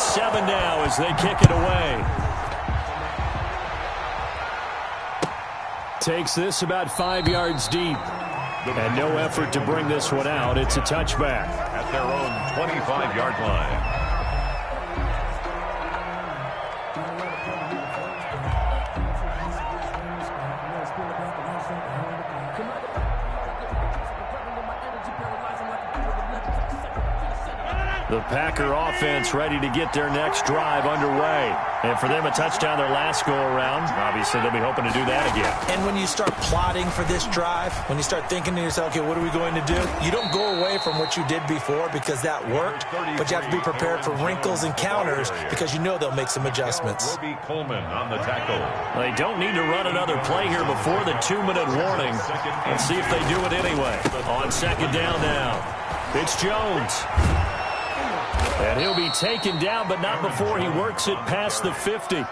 It's 7 now as they kick it away. Takes this about 5 yards deep. And no effort to bring this one out. It's a touchback. At their own 25-yard line. The Packer offense ready to get their next drive underway. And for them, a touchdown their last go-around. Obviously, they'll be hoping to do that again. And when you start plotting for this drive, when you start thinking to yourself, okay, what are we going to do? You don't go away from what you did before because that worked, but you have to be prepared for wrinkles and counters because you know they'll make some adjustments. Coleman on the tackle. They don't need to run another play here before the 2-minute warning. Let's see if they do it anyway. On second down now. It's Jones. And he'll be taken down, but not before he works it past the 50.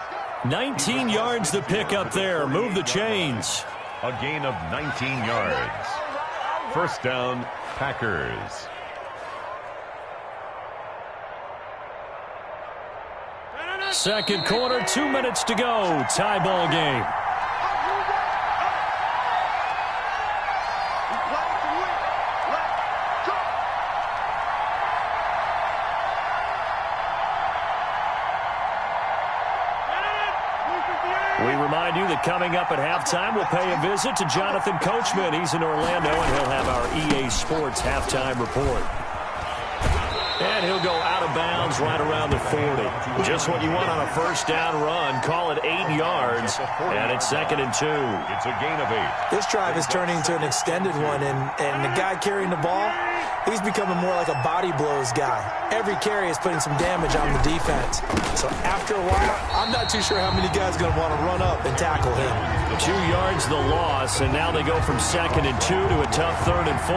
19 yards to pick up there. Move the chains. A gain of 19 yards. First down, Packers. Second quarter, 2 minutes to go. Tie ball game. We remind you that coming up at halftime, we'll pay a visit to Jonathan Coachman. He's in Orlando, and he'll have our EA Sports halftime report. And he'll go out of bounds right around the 40. Just what you want on a first down run. Call it 8 yards, and it's 2nd and 2. It's a gain of 8. This drive is turning into an extended one, and the guy carrying the ball, he's becoming more like a body blows guy. Every carry is putting some damage on the defense. So after a while, I'm not too sure how many guys are going to want to run up and tackle him. 2 yards the loss, and now they go from 2nd and 2 to a tough 3rd and 4.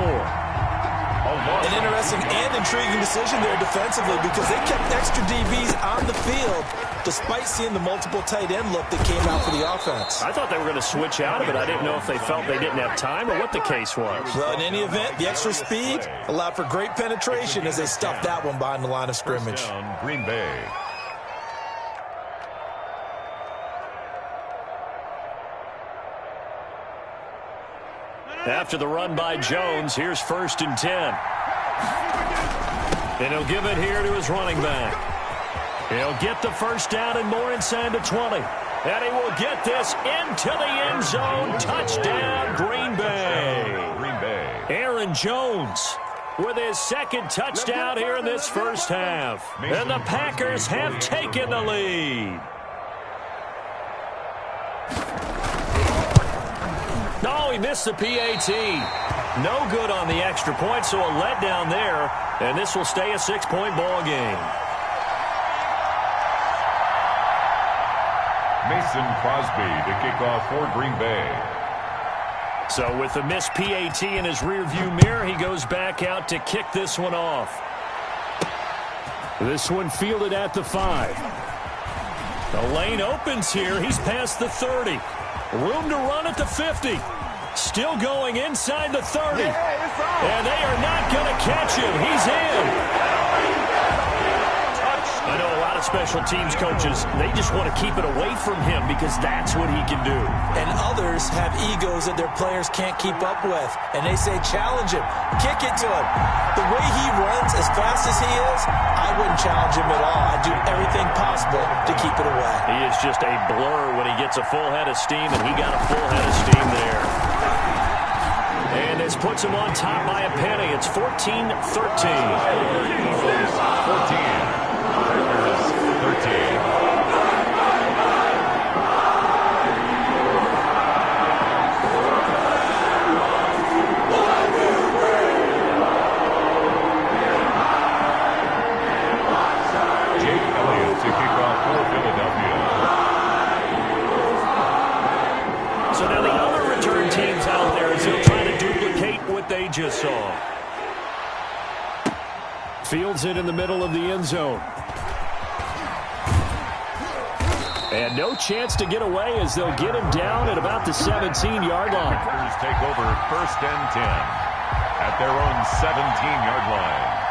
An interesting and intriguing decision there defensively because they kept extra DBs on the field despite seeing the multiple tight end look that came out for the offense. I thought they were going to switch out of it. I didn't know if they felt they didn't have time or what the case was. Well, in any event, the extra speed allowed for great penetration as they stuffed that one behind the line of scrimmage. Down, Green Bay. After the run by Jones, here's 1st and 10. And he'll give it here to his running back. He'll get the first down and more inside the 20. And he will get this into the end zone. Touchdown, Green Bay. Green Bay. Aaron Jones with his 2nd touchdown here in this first half. And the Packers have taken the lead. No, he missed the PAT. No good on the extra point, so a letdown there. And this will stay a 6-point ball game. Mason Crosby to kick off for Green Bay. So with the missed PAT in his rearview mirror, he goes back out to kick this one off. This one fielded at the 5. The lane opens here. He's past the 30. Room to run at the 50. Still going inside the 30. And they are not going to catch him. He's in. I know a lot of special teams coaches, they just want to keep it away from him because that's what he can do. And others have egos that their players can't keep up with. And they say, challenge him. Kick it to him. The way he runs as fast as he is, I wouldn't challenge him at all. I'd do everything possible to keep it away. He is just a blur when he gets a full head of steam, and he got a full head of steam there. And this puts him on top by a penny. It's 14-13. 14. 13. So now the other return teams out there as they'll try to duplicate what they just saw. Fields it in the middle of the end zone. And no chance to get away as they'll get him down at about the 17-yard line. Packers take over 1st and 10 at their own 17-yard line.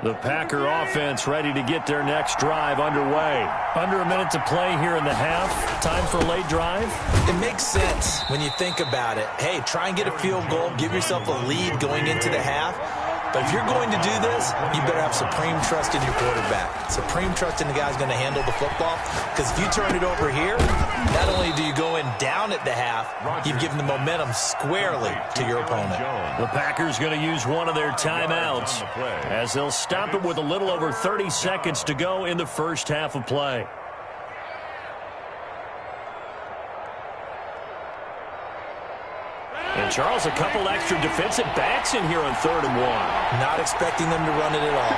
The Packer offense ready to get their next drive underway. Under a minute to play here in the half. Time for a late drive. It makes sense when you think about it. Hey, try and get a field goal. Give yourself a lead going into the half. But if you're going to do this, you better have supreme trust in your quarterback. Supreme trust in the guy's going to handle the football. Because if you turn it over here, not only do you go in down at the half, you've given the momentum squarely to your opponent. The Packers going to use one of their timeouts as they'll stop it with a little over 30 seconds to go in the first half of play. And Charles, a couple extra defensive backs in here on 3rd and 1. Not expecting them to run it at all.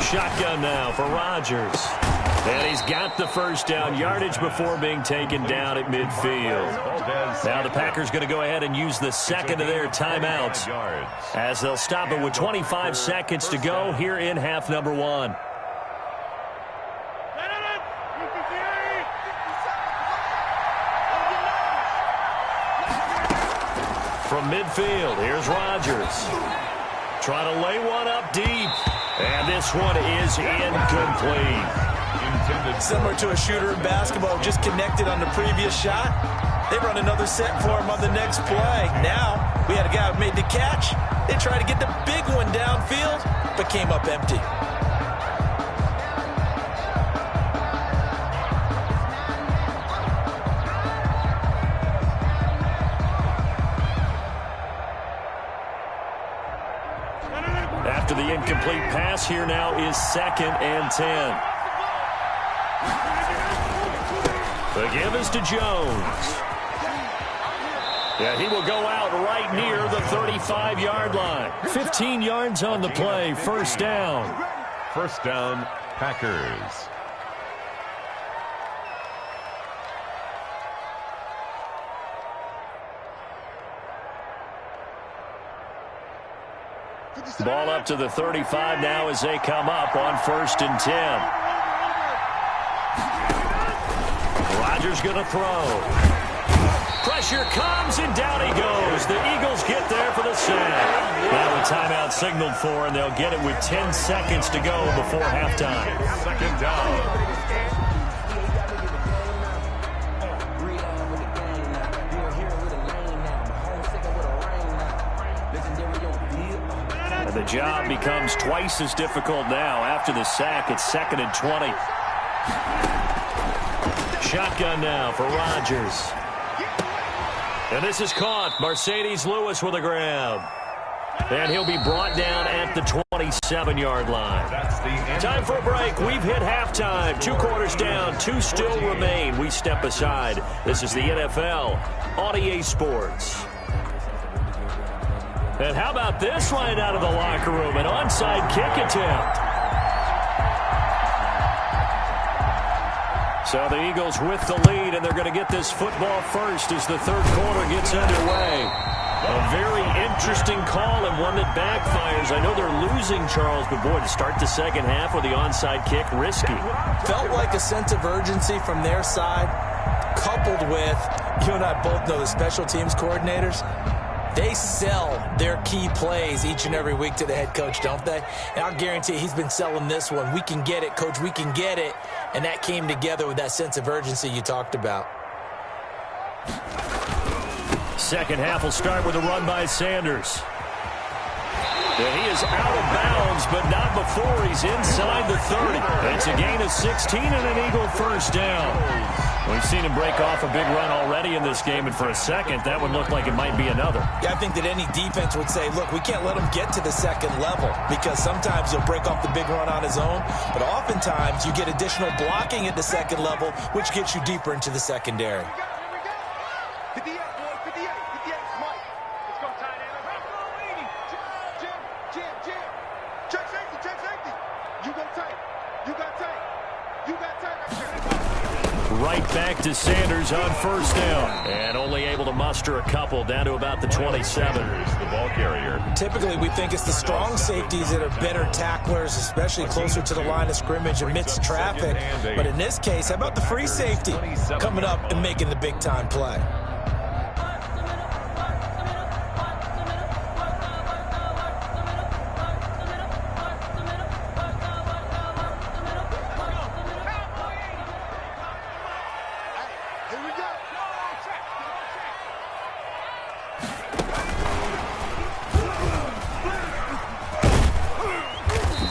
Shotgun now for Rodgers. And he's got the first down yardage before being taken down at midfield. Now the Packers going to go ahead and use the second of their timeouts as they'll stop it with 25 seconds to go here in half number 1. From midfield, here's Rodgers. Trying to lay one up deep. And this one is incomplete. Similar to a shooter in basketball, just connected on the previous shot. They run another set for him on the next play. Now, we had a guy who made the catch. They tried to get the big one downfield, but came up empty. After the incomplete pass, here now is 2nd and 10. The give is to Jones. Yeah, he will go out right near the 35-yard line. 15 yards on the play, first down. First down, Packers. Ball up to the 35 now as they come up on 1st and 10. Rodgers going to throw. Pressure comes, and down he goes. The Eagles get there for the sack. Now a timeout signaled for, and they'll get it with 10 seconds to go before halftime. 2nd down. The job becomes twice as difficult now. After the sack, it's 2nd and 20. Shotgun now for Rodgers. And this is caught. Mercedes Lewis with a grab. And he'll be brought down at the 27-yard line. Time for a break. We've hit halftime. 2 quarters down. 2 still remain. We step aside. This is the NFL on EA Sports. And how about this right out of the locker room? An onside kick attempt. So the Eagles with the lead, and they're going to get this football first as the 3rd quarter gets underway. A very interesting call and one that backfires. I know they're losing, Charles, but boy, to start the 2nd half with the onside kick, risky. Felt like a sense of urgency from their side, coupled with, you and I both know the special teams coordinators. They sell their key plays each and every week to the head coach, don't they? And I'll guarantee he's been selling this one. We can get it, coach, we can get it. And that came together with that sense of urgency you talked about. 2nd half will start with a run by Sanders. And he is out of bounds, but not before he's inside the 30. It's a gain of 16 and an Eagle first down. We've seen him break off a big run already in this game, and for a second, that one looked like it might be another. Yeah, I think that any defense would say, look, we can't let him get to the 2nd level, because sometimes he'll break off the big run on his own, but oftentimes you get additional blocking at the 2nd level, which gets you deeper into the secondary. Right back to Sanders on 1st down. And only able to muster a couple down to about the 27. The ball carrier. Typically, we think it's the strong safeties that are better tacklers, especially closer to the line of scrimmage amidst traffic. But in this case, how about the free safety coming up and making the big-time play?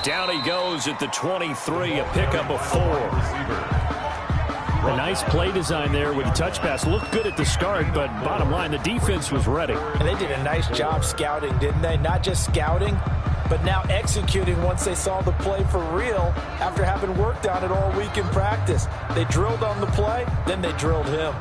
Down he goes at the 23, a pickup of 4. A nice play design there with the touch pass. Looked good at the start, but bottom line, the defense was ready. And they did a nice job scouting, didn't they? Not just scouting, but now executing once they saw the play for real after having worked on it all week in practice. They drilled on the play, then they drilled him.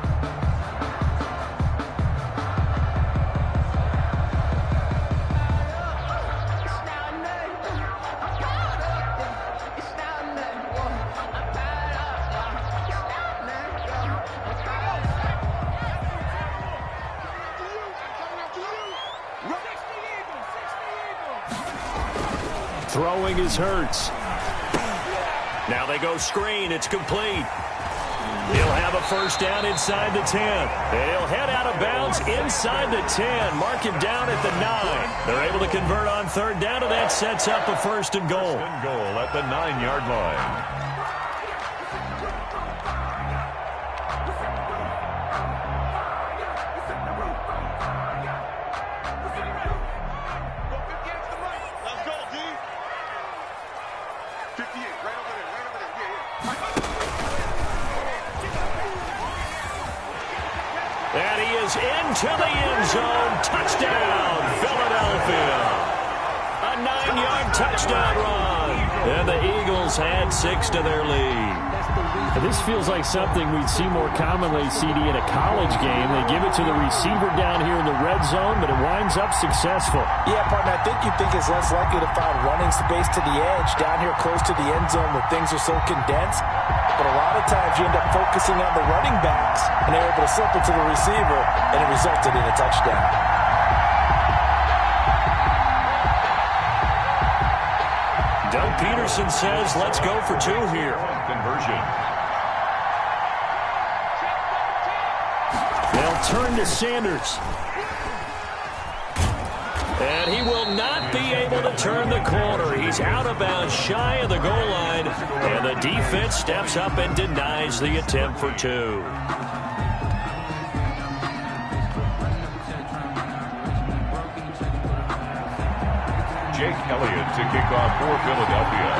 Throwing is Hurts. Now they go screen. It's complete. He'll have a first down inside the 10. And he'll head out of bounds inside the 10. Mark him down at the 9. They're able to convert on third down, and that sets up a first and goal. First and goal at the 9-yard line. And he is into the end zone. Touchdown, Philadelphia. A 9-yard touchdown run. And the Eagles add 6 to their lead. And this feels like something we'd see more commonly, CD, in a college game. They give it to the receiver down here in the red zone, but it winds up successful. Yeah, partner, I think you think it's less likely to find running space to the edge down here close to the end zone where things are so condensed. But a lot of times you end up focusing on the running backs, and they're able to slip it to the receiver, and it resulted in a touchdown. Doug Peterson says, let's go for 2 here. Conversion. They'll turn to Sanders. And he will not be able to turn the corner. He's out of bounds, shy of the goal line. And the defense steps up and denies the attempt for 2. Jake Elliott to kick off for Philadelphia.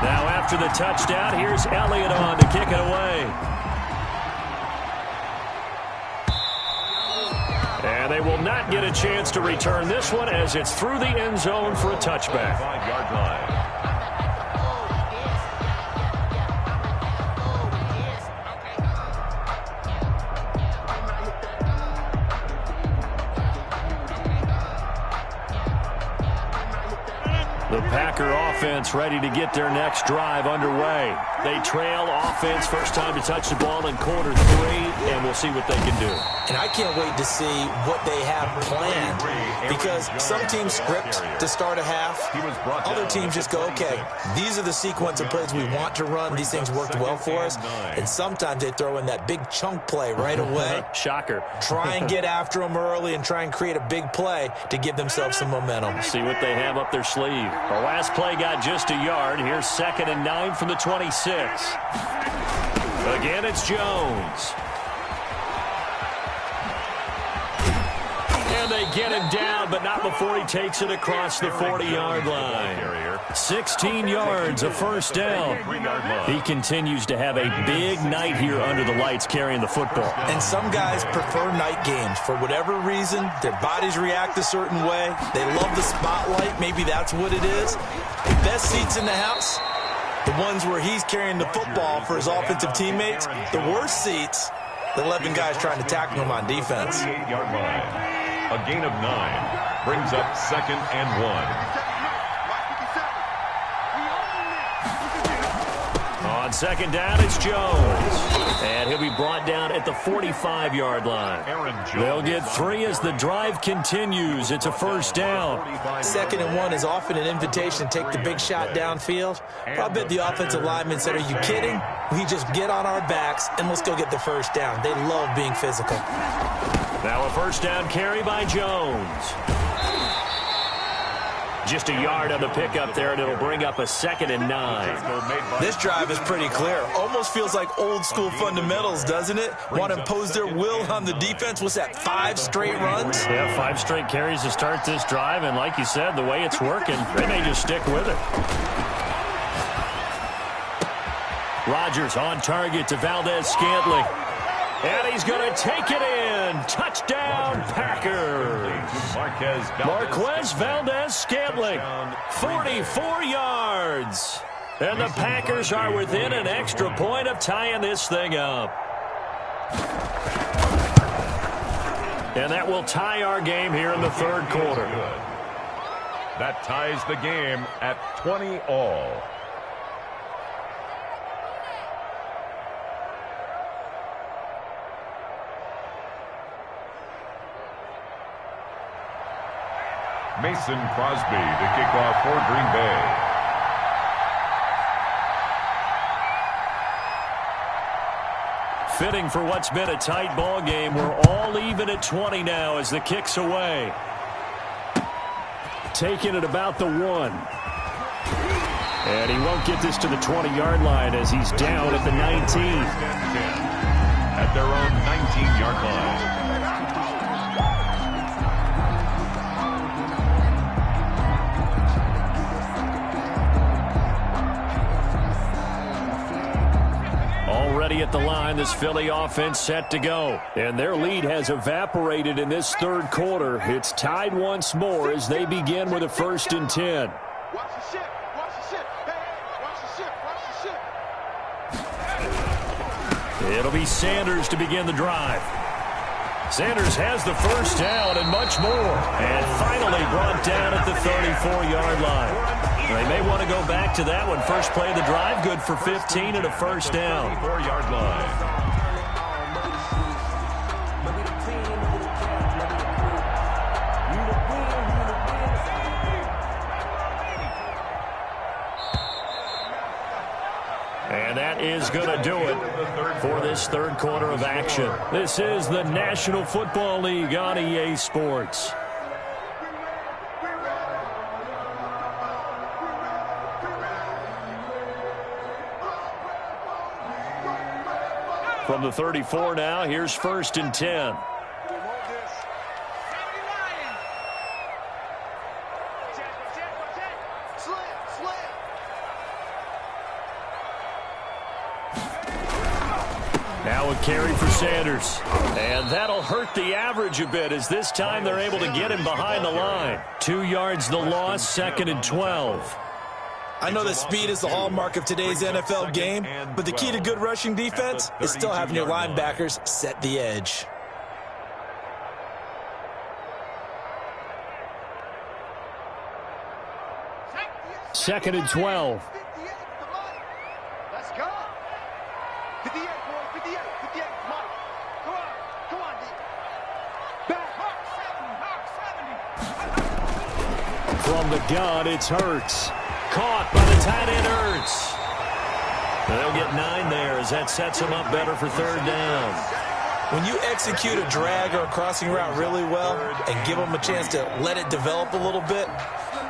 Now after the touchdown, here's Elliott on to kick it away. And they will not get a chance to return this one as it's through the end zone for a touchback. 5-yard line. The Packer offense ready to get their next drive underway. They trail offense, first time to touch the ball in quarter 3, and we'll see what they can do. And I can't wait to see what they have planned, because some teams script to start a half. Other teams just go, okay, these are the sequence of plays we want to run. These things worked well for us. And sometimes they throw in that big chunk play right away. Shocker. Try and get after them early and try and create a big play to give themselves some momentum. See what they have up their sleeve. The last play got just a yard. Here's 2nd and 9 from the 26. Again, it's Jones. And they get him down, but not before he takes it across the 40-yard line. 16 yards, a first down. He continues to have a big night here under the lights carrying the football. And some guys prefer night games. For whatever reason, their bodies react a certain way. They love the spotlight. Maybe that's what it is. The best seats in the house, the ones where he's carrying the football for his offensive teammates. The worst seats, the 11 guys trying to tackle him on defense. 38-yard line. A gain of 9 brings up 2nd and 1. On 2nd down, it's Jones. And he'll be brought down at the 45-yard line. They'll get 3 as the drive continues. It's a first down. 2nd and 1 is often an invitation to take the big shot downfield. I bet the offensive lineman said, are you kidding? We just get on our backs and let's go get the first down. They love being physical. Now a first down carry by Jones. Just a yard on the pickup there, and it'll bring up a 2nd and 9. This drive is pretty clear. Almost feels like old school fundamentals, doesn't it? Want to impose their will on the defense. What's that, 5 straight runs? Yeah, 5 straight carries to start this drive, and like you said, the way it's working, they may just stick with it. Rodgers on target to Valdez-Scantling. And he's going to take it in. Touchdown, Packers. Marquez Valdez-Scantling, 44 yards. And the Packers are within an extra point of tying this thing up. And that will tie our game here in the 3rd quarter. That ties the game at 20-all. Mason Crosby to kick off for Green Bay. Fitting for what's been a tight ball game. We're all even at 20 now as the kick's away. Taking it about the 1. And he won't get this to the 20-yard line as he's down at the 19. At their own 19-yard line. Already at the line, this Philly offense set to go. And their lead has evaporated in this 3rd quarter. It's tied once more as they begin with a 1st and 10. Watch the ship. Watch the ship. Hey, watch the ship. Watch the ship. It'll be Sanders to begin the drive. Sanders has the 1st down and much more. And finally brought down at the 34-yard line. They may want to go back to that one. First play of the drive, good for 15 and a 1st down. 34-yard line. And that is going to do it for this 3rd quarter of action. This is the National Football League on EA Sports. From the 34 now, here's 1st and 10. Now a carry for Sanders. And that'll hurt the average a bit as this time they're able to get him behind the line. 2 yards the loss, 2nd and 12. I know that speed is the hallmark of today's NFL game, but the key to good rushing defense is still having your linebackers set the edge. Second and 12. Let's go. 58, boy. 58. 58. Come on. Come on. Come on, D. Back. Hawk 70. Hawk 70. From the gun, it's Hurts. Caught by the tight end Hurts. They'll get 9 there as that sets them up better for 3rd down. When you execute a drag or a crossing route really well and give them a chance to let it develop a little bit,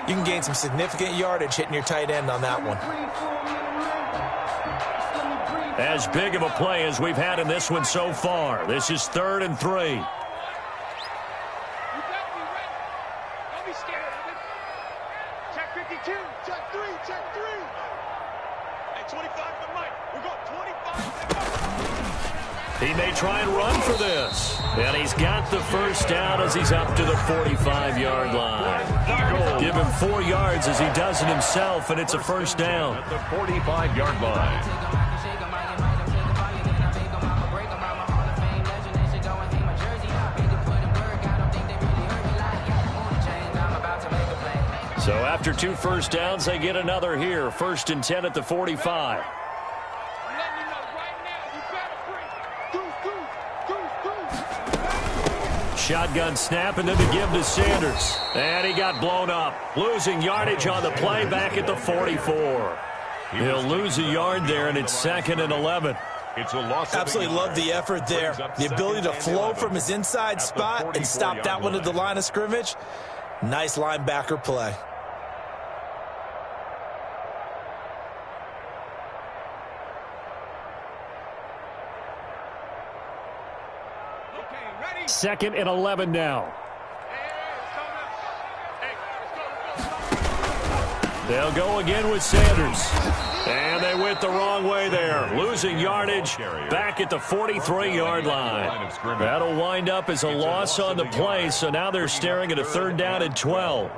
you can gain some significant yardage hitting your tight end on that one. As big of a play as we've had in this one so far. This is 3rd and 3. He may try and run for this. And he's got the 1st down as he's up to the 45-yard line. Give him 4 yards as he does it himself, and it's a 1st down. At the 45-yard line. So after 2 1st downs, they get another here. 1st and 10 at the 45. Shotgun snap, and then the give to Sanders. And he got blown up. Losing yardage on the play back at the 44. He'll lose a yard there, and it's 2nd and 11. It's a loss. Absolutely love the effort there. The ability to flow from his inside spot and stop that one at the line of scrimmage. Nice linebacker play. 2nd and 11 now. They'll go again with Sanders. And they went the wrong way there. Losing yardage back at the 43-yard line. That'll wind up as a loss on the play, so now they're staring at a 3rd down and 12.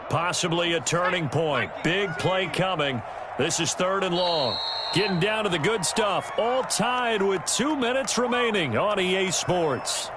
Possibly a turning point. Big play coming. This is 3rd and long. Getting down to the good stuff. All tied with 2 minutes remaining on EA Sports.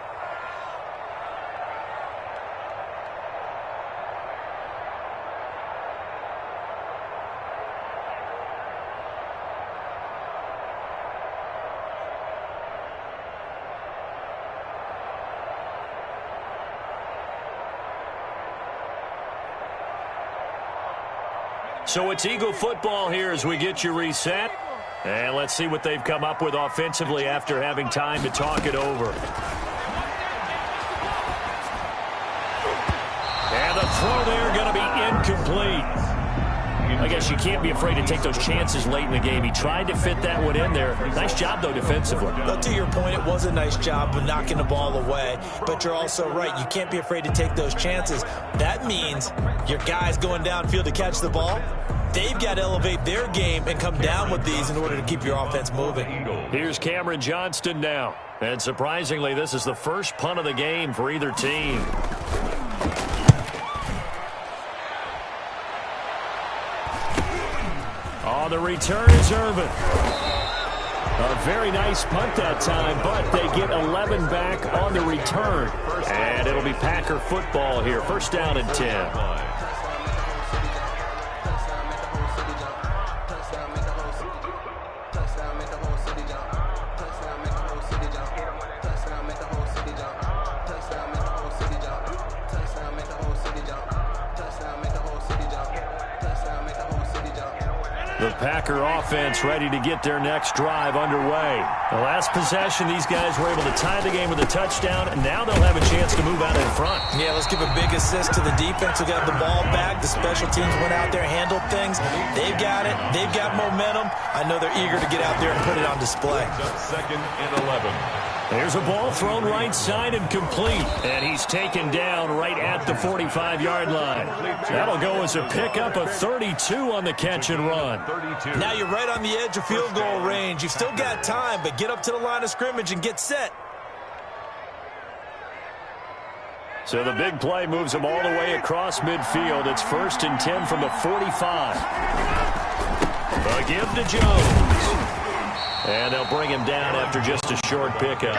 So it's Eagle football here as we get you reset. And let's see what they've come up with offensively after having time to talk it over. And the throw there going to be incomplete. I guess you can't be afraid to take those chances late in the game. He tried to fit that one in there. Nice job, though, defensively. But to your point, it was a nice job of knocking the ball away. But you're also right. You can't be afraid to take those chances. That means your guys going downfield to catch the ball, they've got to elevate their game and come down with these in order to keep your offense moving. Here's Cameron Johnston now. And surprisingly, this is the first punt of the game for either team. On the return is Irvin. A very nice punt that time, but they get 11 back on the return. And it'll be Packer football here. 1st down and 10. The Packer offense ready to get their next drive underway. The last possession, these guys were able to tie the game with a touchdown, and now they'll have a chance to move out in front. Yeah, let's give a big assist to the defense who got the ball back. The special teams went out there, handled things. They've got it. They've got momentum. I know they're eager to get out there and put it on display. 2nd and 11. There's a ball thrown right side and complete. And he's taken down right at the 45-yard line. That'll go as a pickup of 32 on the catch and run. Now you're right on the edge of field goal range. You've still got time, but get up to the line of scrimmage and get set. So the big play moves them all the way across midfield. It's 1st and 10 from the 45. A give to Jones. And they'll bring him down after just a short pickup.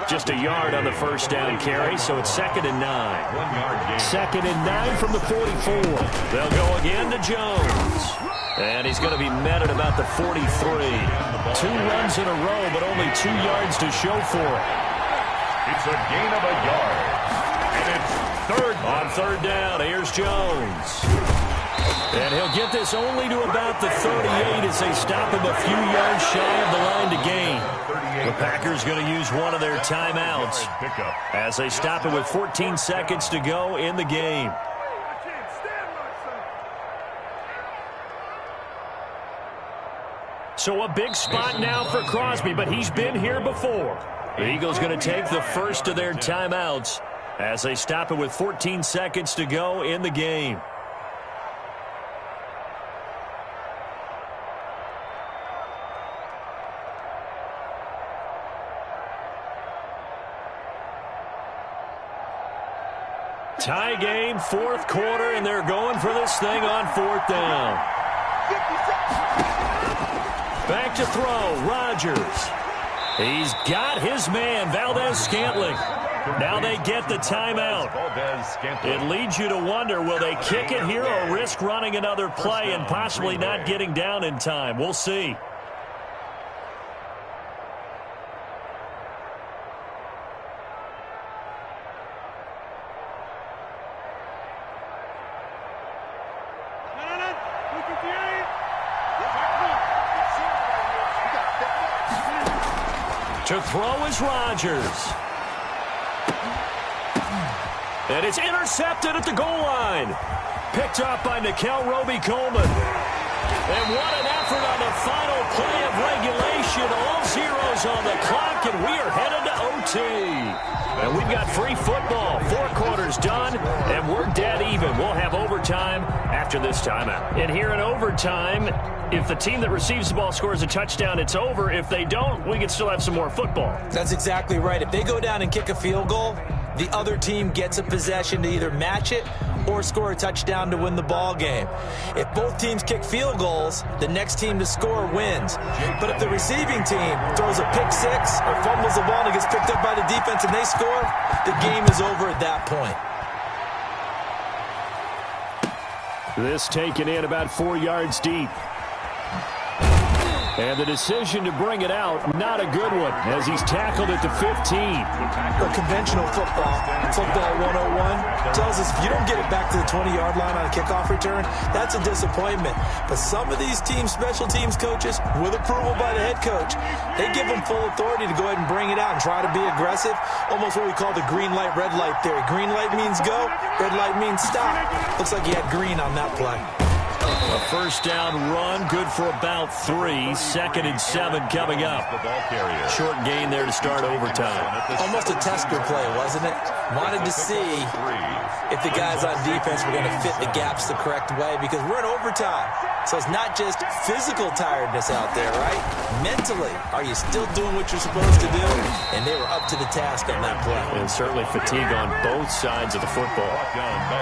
Just a yard on the 1st down carry, so it's 2nd and 9. 2nd and 9 from the 44. They'll go again to Jones. And he's going to be met at about the 43. 2 runs in a row, but only 2 yards to show for it. It's a gain of a yard. And it's 3rd. On 3rd down, here's Jones. And he'll get this only to about the 38 as they stop him a few yards shy of the line to gain. The Packers going to use one of their timeouts as they stop it with 14 seconds to go in the game. So a big spot now for Crosby, but he's been here before. The Eagles going to take the first of their timeouts as they stop it with 14 seconds to go in the game. Tie game, 4th quarter, and they're going for this thing on 4th down. Back to throw, Rodgers. He's got his man, Valdez-Scantling. Now they get the timeout. It leads you to wonder, will they kick it here or risk running another play and possibly not getting down in time? We'll see. To throw is Rodgers. And it's intercepted at the goal line. Picked up by Nikel Roby-Coleman. And what an effort on the final play of regulation. All zeros on the clock, and we are headed to OT. And we've got free football. 4 quarters done, and we're dead even. We'll have overtime after this timeout. And here in overtime, if the team that receives the ball scores a touchdown, it's over. If they don't, we can still have some more football. That's exactly right. If they go down and kick a field goal, the other team gets a possession to either match it or score a touchdown to win the ball game. If both teams kick field goals, the next team to score wins. But if the receiving team throws a pick six or fumbles the ball and it gets picked up by the defense and they score, the game is over at that point. This taken in about 4 yards deep. And the decision to bring it out, not a good one, as he's tackled at the 15. Well, conventional football 101, tells us if you don't get it back to the 20-yard line on a kickoff return, that's a disappointment. But some of these special teams coaches, with approval by the head coach, they give them full authority to go ahead and bring it out and try to be aggressive, almost what we call the green light, red light theory. Green light means go, red light means stop. Looks like he had green on that play. A first down run, good for about 3. 2nd and 7 coming up. Short gain there to start overtime. Almost a tester play, wasn't it? Wanted to see if the guys on defense were going to fit the gaps the correct way, because we're in overtime. So it's not just physical tiredness out there, right? Mentally, are you still doing what you're supposed to do? And they were up to the task on that play. And certainly fatigue on both sides of the football.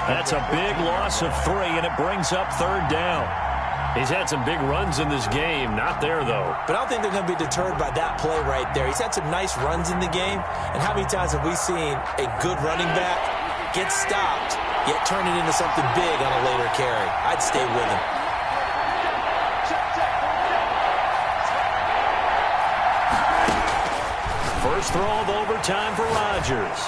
That's a big loss of 3, and it brings up 3rd down. He's had some big runs in this game. Not there, though. But I don't think they're going to be deterred by that play right there. He's had some nice runs in the game. And how many times have we seen a good running back get stopped, yet turn it into something big on a later carry? I'd stay with him. First throw of overtime for Rodgers.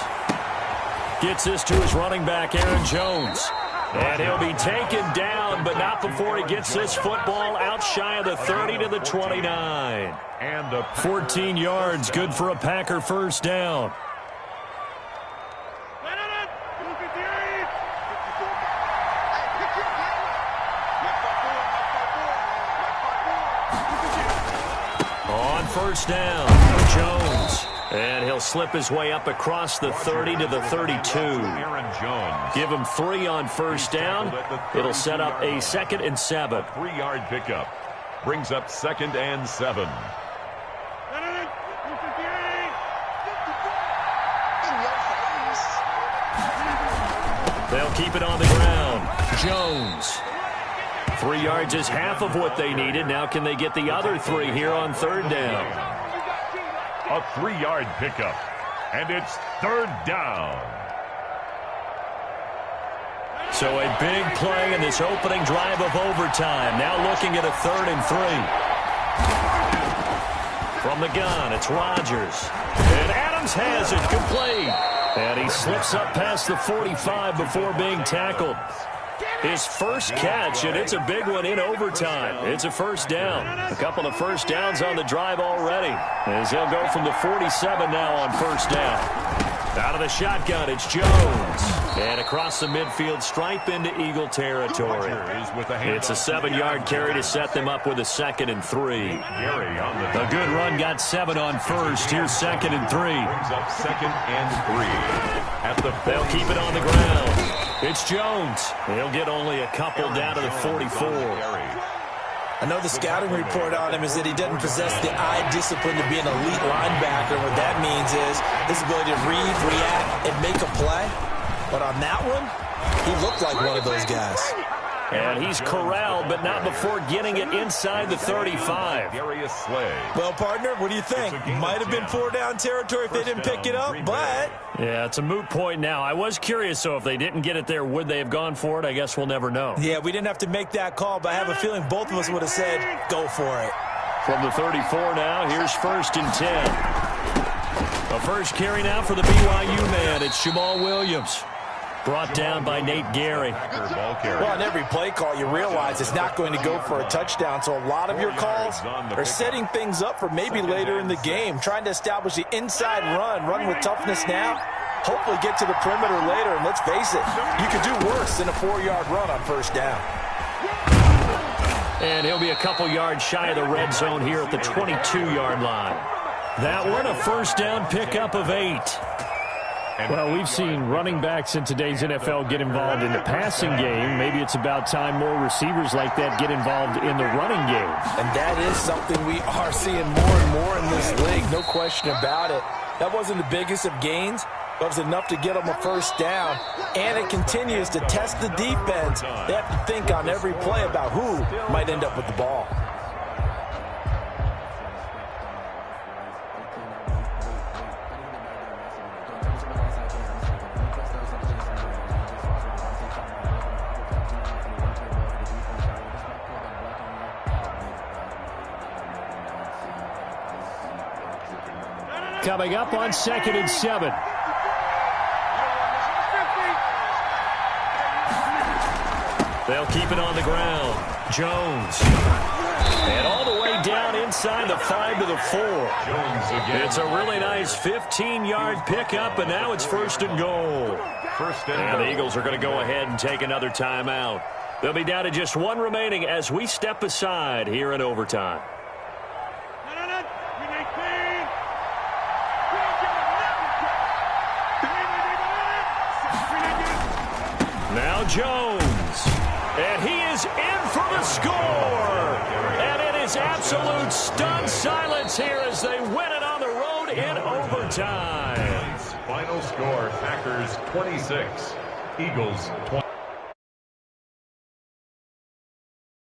Gets this to his running back, Aaron Jones. And he'll be taken down, but not before he gets this football out shy of the 30 to the 29. And 14 yards, good for a Packer first down. On first down, Jones. And he'll slip his way up across the 30 to the 32. Aaron Jones. Give him 3 on first down. It'll set up a 2nd and 7. 3-yard pickup. Brings up 2nd and 7. They'll keep it on the ground. Jones. 3 yards is half of what they needed. Now can they get the other 3 here on 3rd down? A 3-yard pickup. And it's 3rd down. So a big play in this opening drive of overtime. Now looking at a 3rd and 3. From the gun, it's Rodgers. And Adams has it complete. And he slips up past the 45 before being tackled. His first catch, and it's a big one in overtime. It's a first down. A couple of first downs on the drive already, as he'll go from the 47 now on first down. Out of the shotgun, it's Jones. And across the midfield stripe into Eagle territory. It's a 7-yard carry to set them up with a 2nd and 3. A good run got 7 on first. Here's 2nd and 3. Brings up 2nd and 3. They'll keep it on the ground. It's Jones. He'll get only a couple down to the 44. I know the scouting report on him is that he doesn't possess the eye discipline to be an elite linebacker. What that means is his ability to read, react, and make a play. But on that one, he looked like one of those guys. And he's corralled, but not before getting it inside the 35. Well, partner, what do you think? Might have been 4-down territory if they didn't pick it up, but... Yeah, it's a moot point now. I was curious, so if they didn't get it there, would they have gone for it? I guess we'll never know. Yeah, we didn't have to make that call, but I have a feeling both of us would have said, go for it. From the 34 now, here's 1st and 10. A first carry now for the BYU man. It's Jamal Williams. Brought down by Nate Gary. Well, on every play call, you realize it's not going to go for a touchdown, so a lot of your calls are setting things up for maybe later in the game, trying to establish the inside run with toughness now, hopefully get to the perimeter later, and let's face it, you could do worse than a 4-yard run on first down. And he'll be a couple yards shy of the red zone here at the 22-yard line. That one, a first down pickup of 8. Well, we've seen running backs in today's NFL get involved in the passing game. Maybe it's about time more receivers like that get involved in the running game. And that is something we are seeing more and more in this league, no question about it. That wasn't the biggest of gains, but it was enough to get them a first down. And it continues to test the defense. They have to think on every play about who might end up with the ball. Coming up on 2nd and 7. They'll keep it on the ground. Jones. And all the way down inside the 5 to the 4. It's a really nice 15-yard pickup, and now it's 1st and goal. And the Eagles are going to go ahead and take another timeout. They'll be down to just one remaining as we step aside here in overtime. Now Jones, and he is in for the score. And it is absolute stunned silence here as they win it on the road in overtime. Final score, Packers 26, Eagles 20.